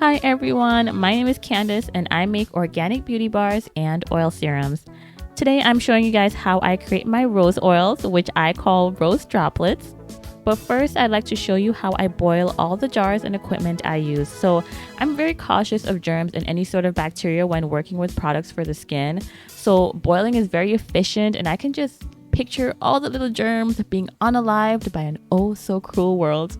Hi everyone, my name is Candice and I make organic beauty bars and oil serums. Today I'm showing you guys how I create my rose oils, which I call rose droplets. But first I'd like to show you how I boil all the jars and equipment I use. So I'm very cautious of germs and any sort of bacteria when working with products for the skin. So boiling is very efficient and I can just picture all the little germs being unalived by an oh so cruel world.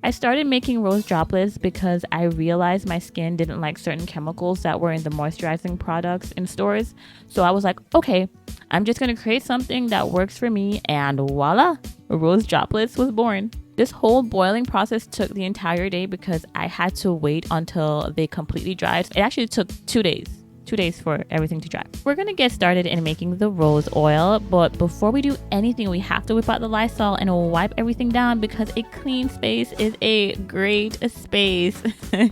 I started making rose droplets because I realized my skin didn't like certain chemicals that were in the moisturizing products in stores. So I was like, okay, I'm just going to create something that works for me, and voila, rose droplets was born. This whole boiling process took the entire day because I had to wait until they completely dried. It actually took 2 days. 2 days for everything to dry. We're gonna get started in making the rose oil, but before we do anything, we have to whip out the Lysol and wipe everything down because a clean space is a great space. I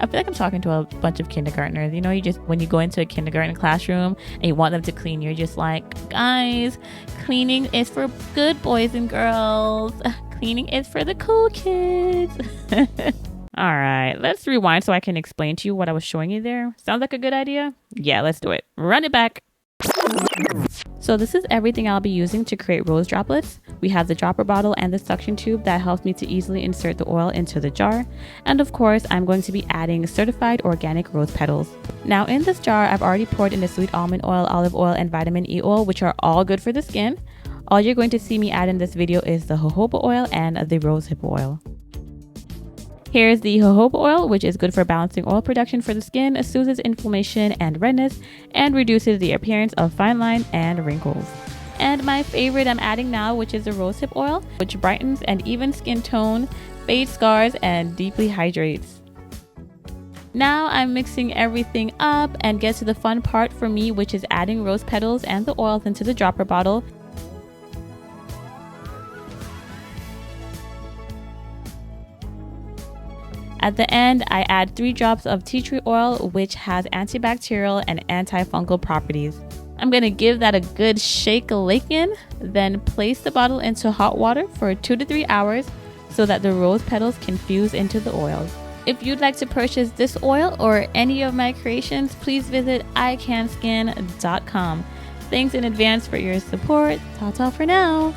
feel like I'm talking to a bunch of kindergartners. You know, when you go into a kindergarten classroom and you want them to clean, you're just like, guys, cleaning is for good boys and girls. Cleaning is for the cool kids. All right, let's rewind so I can explain to you what I was showing you there. Sounds like a good idea? Yeah, let's do it. Run it back. So this is everything I'll be using to create rose droplets. We have the dropper bottle and the suction tube that helps me to easily insert the oil into the jar. And of course, I'm going to be adding certified organic rose petals. Now in this jar, I've already poured in the sweet almond oil, olive oil, and vitamin E oil, which are all good for the skin. All you're going to see me add in this video is the jojoba oil and the rose hip oil. Here's the jojoba oil, which is good for balancing oil production for the skin, soothes inflammation and redness, and reduces the appearance of fine lines and wrinkles. And my favorite I'm adding now, which is the rose hip oil, which brightens and evens skin tone, fades scars, and deeply hydrates. Now I'm mixing everything up and get to the fun part for me, which is adding rose petals and the oils into the dropper bottle. At the end, I add 3 drops of tea tree oil, which has antibacterial and antifungal properties. I'm going to give that a good shake-a-lickin', then place the bottle into hot water for 2 to 3 hours so that the rose petals can fuse into the oils. If you'd like to purchase this oil or any of my creations, please visit icanskin.com. Thanks in advance for your support. Ta-ta for now.